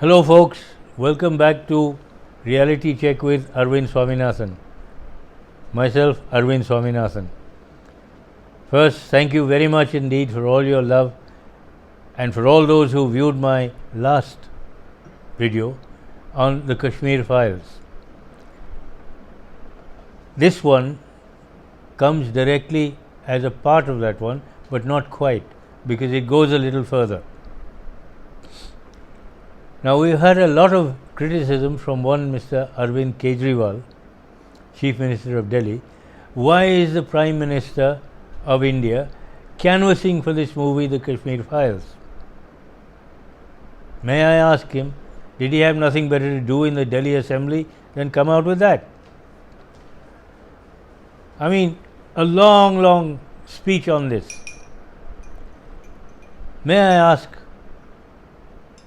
Hello folks, welcome back to Reality Check with Arvind Swaminathan. Myself, Arvind Swaminathan. First, thank you very much indeed for all your love and for all those who viewed my last video on the Kashmir files. This one comes directly as a part of that one, but not quite, because it goes a little further. Now, we've had a lot of criticism from one Mr. Arvind Kejriwal, Chief Minister of Delhi. Why is the Prime Minister of India canvassing for this movie, The Kashmir Files? May I ask him, did he have nothing better to do in the Delhi Assembly than come out with that? I mean, a long speech on this. May I ask,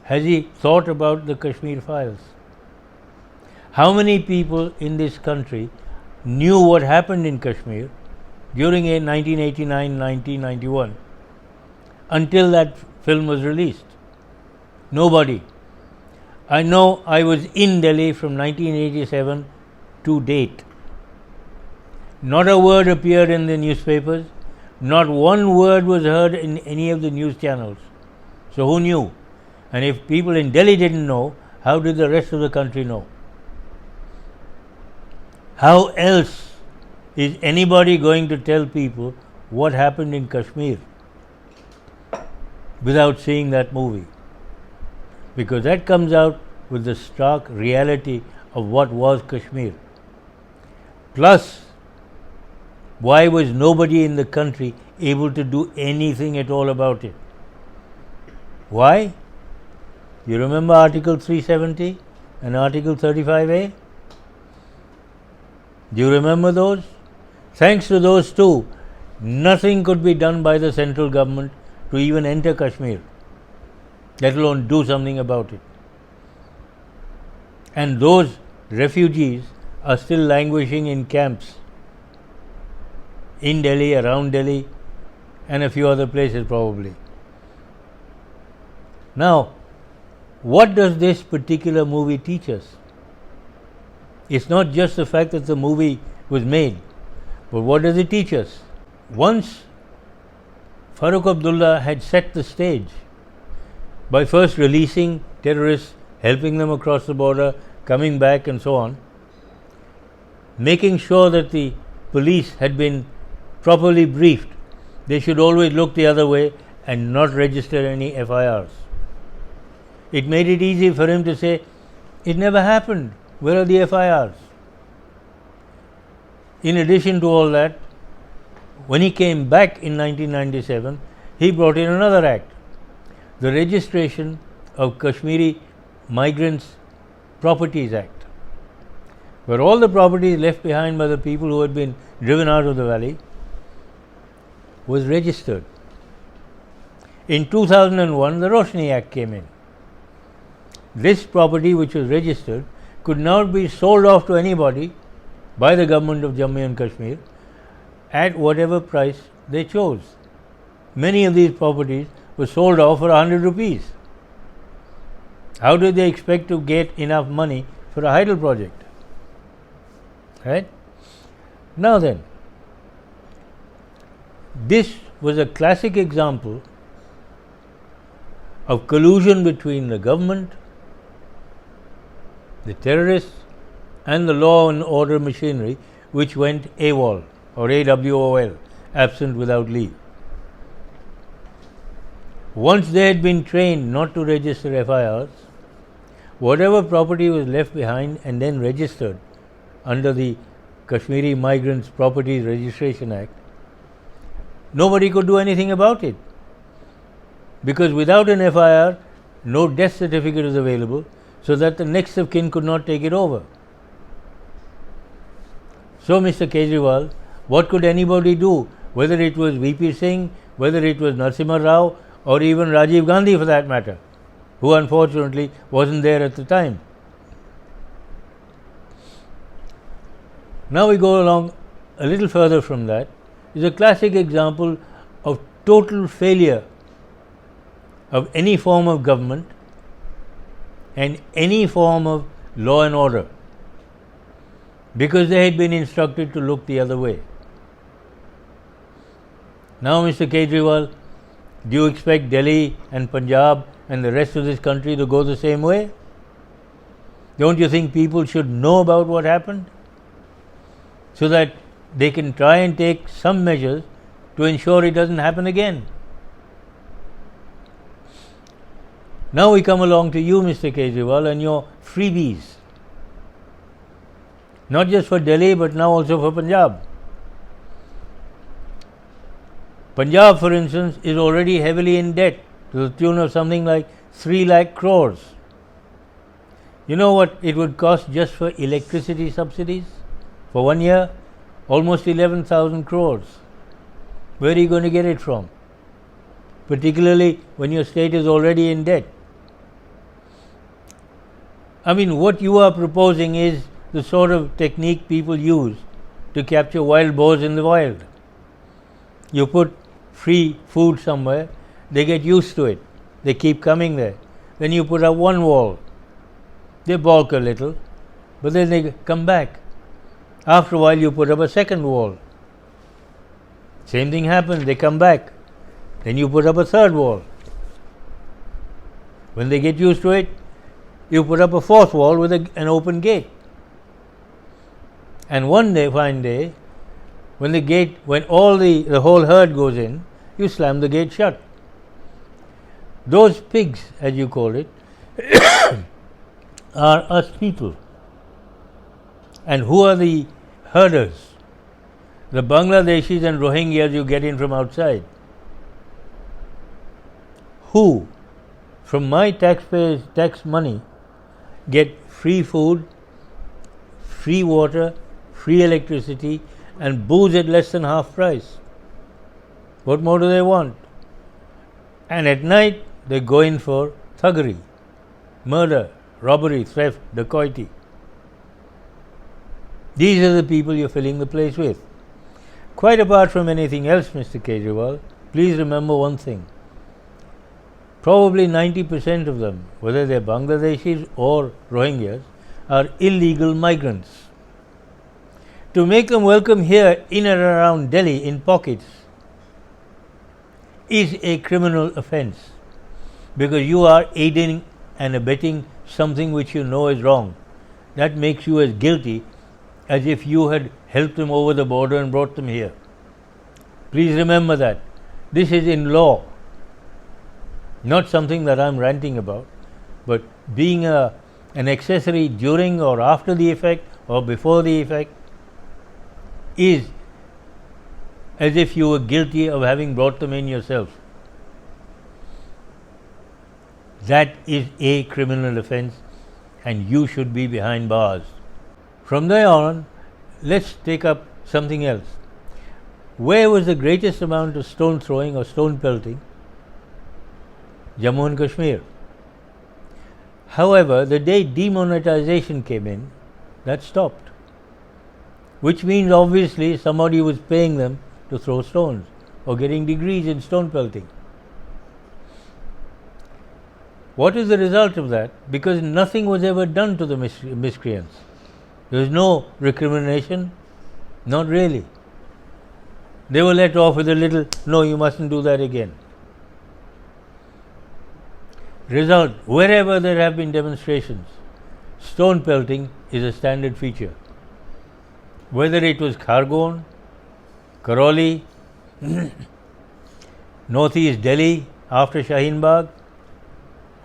has he thought about the Kashmir files? How many people in this country knew what happened in Kashmir during 1989-1991 until that film was released? Nobody. I know I was in Delhi from 1987 to date. Not a word appeared in the newspapers, not one word was heard in any of the news channels. So who knew? And if people in Delhi didn't know, how did the rest of the country know? How else is anybody going to tell people what happened in Kashmir without seeing that movie? Because that comes out with the stark reality of what was Kashmir. Plus, why was nobody in the country able to do anything at all about it? Why? You remember Article 370 and Article 35A? Do you remember those? Thanks to those two, nothing could be done by the central government to even enter Kashmir, let alone do something about it. And those refugees are still languishing in camps in Delhi, around Delhi, and a few other places probably. Now, what does this particular movie teach us? It's not just the fact that the movie was made, but what does it teach us? Once Farooq Abdullah had set the stage by first releasing terrorists, helping them across the border, coming back and so on, making sure that the police had been properly briefed. They should always look the other way and not register any FIRs. It made it easy for him to say, it never happened. Where are the FIRs? In addition to all that, when he came back in 1997, he brought in another act, the Registration of Kashmiri Migrants Properties Act, where all the properties left behind by the people who had been driven out of the valley was registered. In 2001, the Roshni Act came in. This property, which was registered, could now be sold off to anybody by the government of Jammu and Kashmir at whatever price they chose. Many of these properties were sold off for 100 rupees. How did they expect to get enough money for a hydel project? Right? Now then, this was a classic example of collusion between the government, the terrorists, and the law and order machinery, which went AWOL or AWOL, absent without leave. Once they had been trained not to register FIRs, whatever property was left behind and then registered under the Kashmiri Migrants Properties Registration Act, nobody could do anything about it. Because without an FIR, no death certificate is available, so that the next of kin could not take it over. So, Mr. Kejriwal, what could anybody do, whether it was VP Singh, whether it was Narasimha Rao, or even Rajiv Gandhi for that matter, who unfortunately wasn't there at the time? Now we go along a little further from that. Is a classic example of total failure of any form of government and any form of law and order, because they had been instructed to look the other way. Now, Mr. Kejriwal, do you expect Delhi and Punjab and the rest of this country to go the same way? Don't you think people should know about what happened so that they can try and take some measures to ensure it doesn't happen again? Now we come along to you, Mr. Kejriwal, and your freebies. Not just for Delhi, but now also for Punjab. Punjab, for instance, is already heavily in debt to the tune of something like 3 lakh crores. You know what it would cost just for electricity subsidies for 1 year? Almost 11,000 crores. Where are you going to get it from? Particularly when your state is already in debt. I mean, what you are proposing is the sort of technique people use to capture wild boars in the wild. You put free food somewhere, they get used to it, they keep coming there. Then you put up one wall, they balk a little, but then they come back. After a while, you put up a second wall. Same thing happens, they come back. Then you put up a third wall. When they get used to it, you put up a fourth wall with an open gate. And one day, fine day, when all the whole herd goes in, you slam the gate shut. Those pigs, as you call it, are us people. And who are the herders? The Bangladeshis and Rohingyas you get in from outside. Who, from my taxpayers' tax money, get free food, free water, free electricity, and booze at less than half price. What more do they want? And at night, they go in for thuggery, murder, robbery, theft, dacoity. These are the people you're filling the place with. Quite apart from anything else, Mr. Kejriwal, please remember one thing. Probably 90% of them, whether they're Bangladeshis or Rohingyas, are illegal migrants. To make them welcome here in and around Delhi in pockets is a criminal offence, because you are aiding and abetting something which you know is wrong. That makes you as guilty as if you had helped them over the border and brought them here. Please remember that. This is in law. Not something that I'm ranting about, but being an accessory during or after the effect or before the effect is as if you were guilty of having brought them in yourself. That is a criminal offence, and you should be behind bars. From there on, let's take up something else. Where was the greatest amount of stone throwing or stone pelting? Jammu and Kashmir. However, the day demonetization came in, that stopped. Which means obviously somebody was paying them to throw stones or getting degrees in stone pelting. What is the result of that? Because nothing was ever done to the miscreants. There was no recrimination, not really. They were let off with a little, no, you mustn't do that again. Result, wherever there have been demonstrations, stone pelting is a standard feature. Whether it was Khargone, Karoli, northeast Delhi after Shaheen Bagh,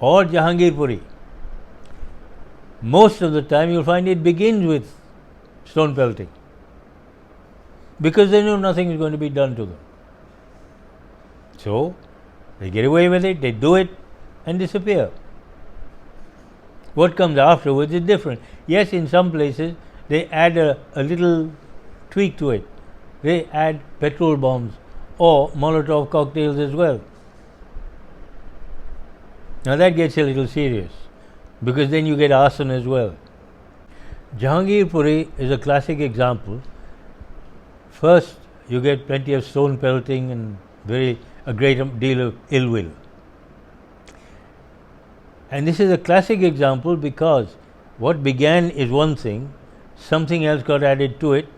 or Jahangir Puri, most of the time you'll find it begins with stone pelting, because they know nothing is going to be done to them. So they get away with it, they do it and disappear. What comes afterwards is different. Yes, in some places they add a little tweak to it. They add petrol bombs or Molotov cocktails as well. Now that gets a little serious, because then you get arson as well. Jahangir Puri is a classic example. First, you get plenty of stone pelting and a great deal of ill will. And this is a classic example because what began is one thing, something else got added to it,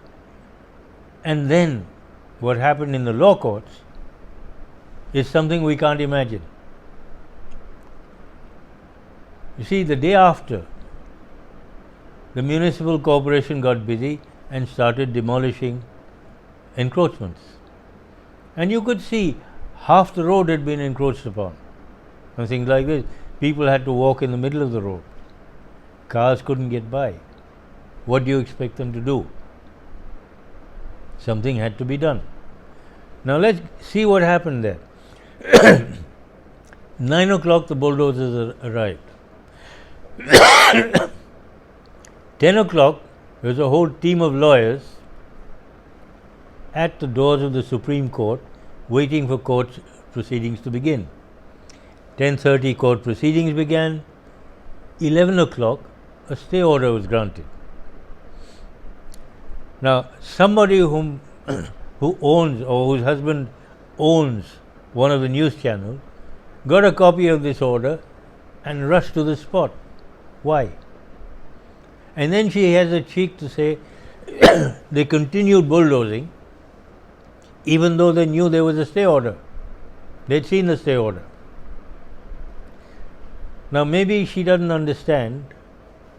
and then what happened in the law courts is something we can't imagine. You see, the day after, the municipal corporation got busy and started demolishing encroachments. And you could see half the road had been encroached upon. And things like this. People had to walk in the middle of the road. Cars couldn't get by. What do you expect them to do? Something had to be done. Now let's see what happened there. 9 o'clock the bulldozers arrived. 10 o'clock there was a whole team of lawyers at the doors of the Supreme Court waiting for court proceedings to begin. 10:30 court proceedings began. 11 o'clock a stay order was granted. Now somebody who owns or whose husband owns one of the news channels got a copy of this order and rushed to the spot. Why? And then she has the cheek to say they continued bulldozing even though they knew there was a stay order. They'd seen the stay order. Now maybe she doesn't understand,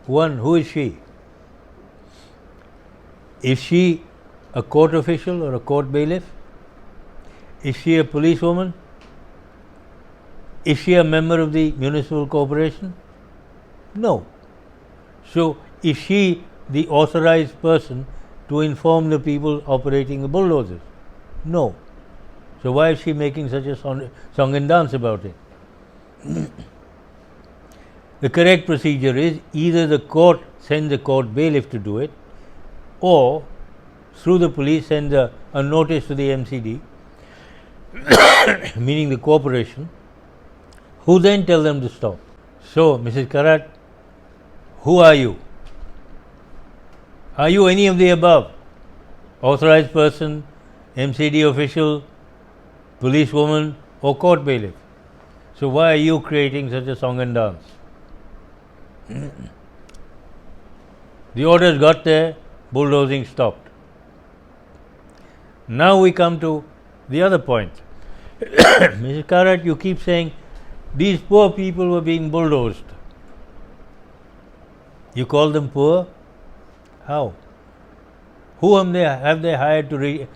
one, who is she? Is she a court official or a court bailiff? Is she a policewoman? Is she a member of the municipal corporation? No. So is she the authorized person to inform the people operating the bulldozers? No. So why is she making such a song and dance about it? The correct procedure is either the court sends a court bailiff to do it, or through the police sends a notice to the MCD, meaning the corporation, who then tell them to stop. So, Mrs. Karat, who are you? Are you any of the above? Authorized person, MCD official, policewoman, or court bailiff? So why are you creating such a song and dance? The orders got there, bulldozing stopped. Now we come to the other point. Mrs. Karat, you keep saying these poor people were being bulldozed. You call them poor? How? Whom have they hired to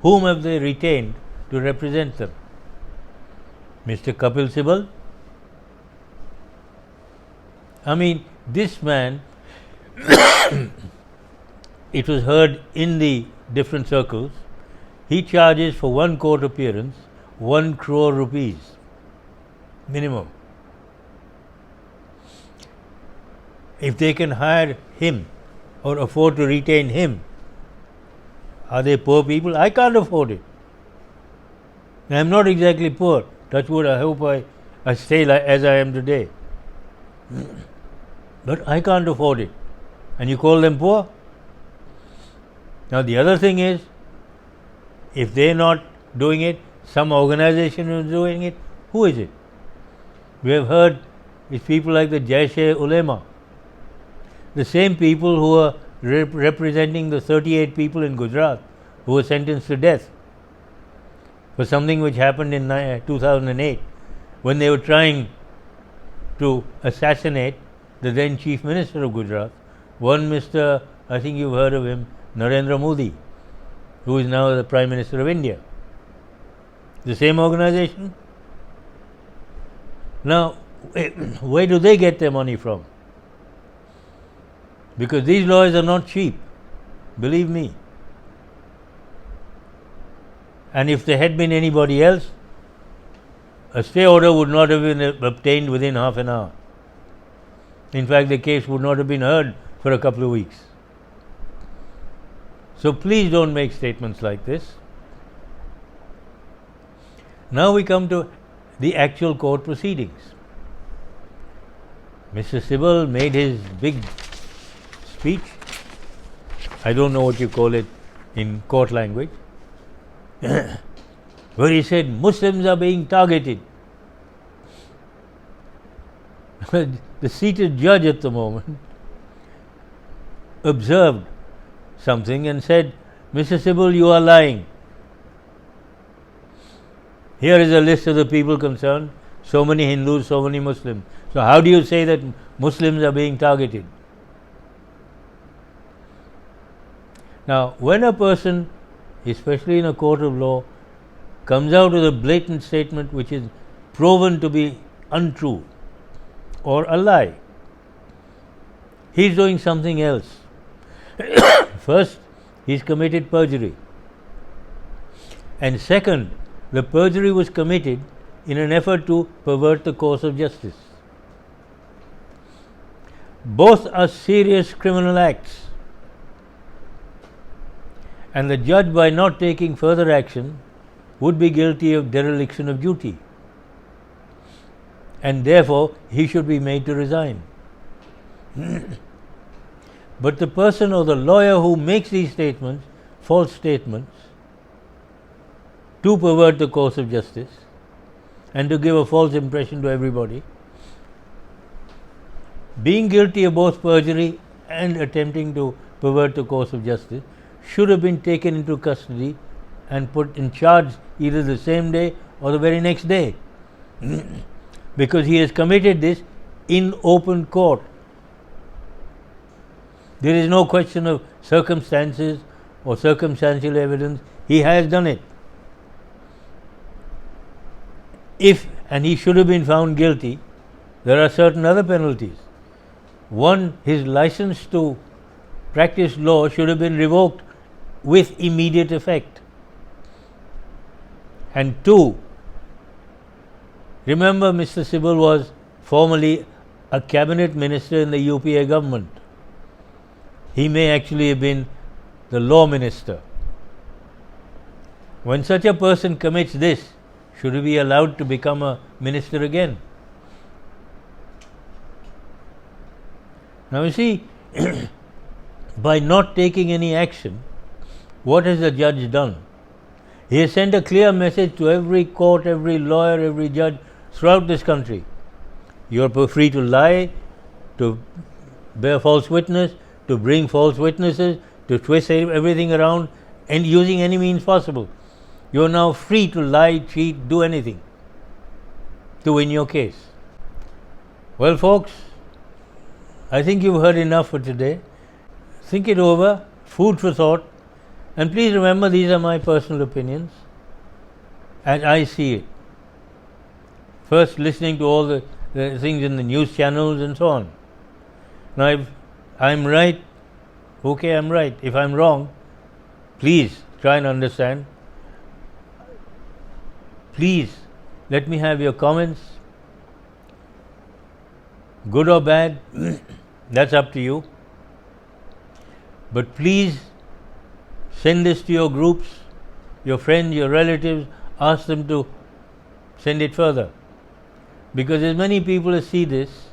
whom have they retained to represent them? Mr. Kapil Sibal? I mean, this man, it was heard in the different circles, he charges for one court appearance 1 crore rupees minimum. If they can hire him or afford to retain him, are they poor people? I can't afford it. I am not exactly poor. Touch wood, I hope I stay as I am today. But I can't afford it. And you call them poor? Now the other thing is, if they are not doing it, some organization is doing it, who is it? We have heard it's people like the Jaish-e-Ulema, the same people who are representing the 38 people in Gujarat who were sentenced to death for something which happened in 2008 when they were trying to assassinate the then Chief Minister of Gujarat, one Mr. I think you've heard of him, Narendra Modi, who is now the Prime Minister of India. The same organization? Now, where do they get their money from? Because these lawyers are not cheap, believe me. And if there had been anybody else, a stay order would not have been obtained within half an hour. In fact, the case would not have been heard for a couple of weeks. So please don't make statements like this. Now we come to the actual court proceedings. Mr. Sibal made his big speech. I don't know what you call it in court language, where he said Muslims are being targeted. the seated judge at the moment observed something and said, Mr. Sibal, you are lying. Here is a list of the people concerned, so many Hindus, so many Muslims. So how do you say that Muslims are being targeted? Now, when a person, especially in a court of law, comes out with a blatant statement which is proven to be untrue or a lie, he is doing something else. First, he has committed perjury. And second, the perjury was committed in an effort to pervert the course of justice. Both are serious criminal acts. And the judge, by not taking further action, would be guilty of dereliction of duty. And therefore, he should be made to resign. But the person or the lawyer who makes these statements, false statements, to pervert the course of justice and to give a false impression to everybody, being guilty of both perjury and attempting to pervert the course of justice, should have been taken into custody and put in charge either the same day or the very next day, because he has committed this in open court. There is no question of circumstances or circumstantial evidence. He has done it. And he should have been found guilty, there are certain other penalties. One, his license to practice law should have been revoked with immediate effect. And two, remember, Mr. Sibal was formerly a cabinet minister in the UPA government. He may actually have been the law minister. When such a person commits this, should he be allowed to become a minister again? Now you see, by not taking any action, what has the judge done? He has sent a clear message to every court, every lawyer, every judge throughout this country. You are free to lie, to bear false witness, to bring false witnesses, to twist everything around, and using any means possible. You are now free to lie, cheat, do anything to win your case. Well, folks, I think you've heard enough for today. Think it over, food for thought, and please remember these are my personal opinions as I see it. First, listening to all the things in the news channels and so on. Now, if I'm right, okay, I'm right. If I'm wrong, please try and understand. Please let me have your comments, good or bad, that's up to you. But please send this to your groups, your friends, your relatives, ask them to send it further. Because as many people as see this,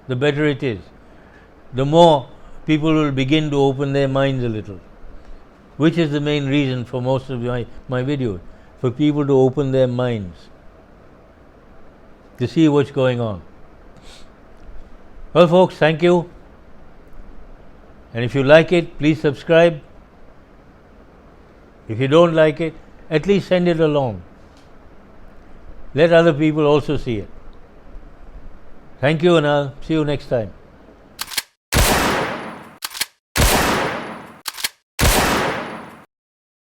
the better it is. The more people will begin to open their minds a little, which is the main reason for most of my videos, for people to open their minds, to see what's going on. Well, folks, thank you. And if you like it, please subscribe. If you don't like it, at least send it along. Let other people also see it. Thank you, and I'll see you next time.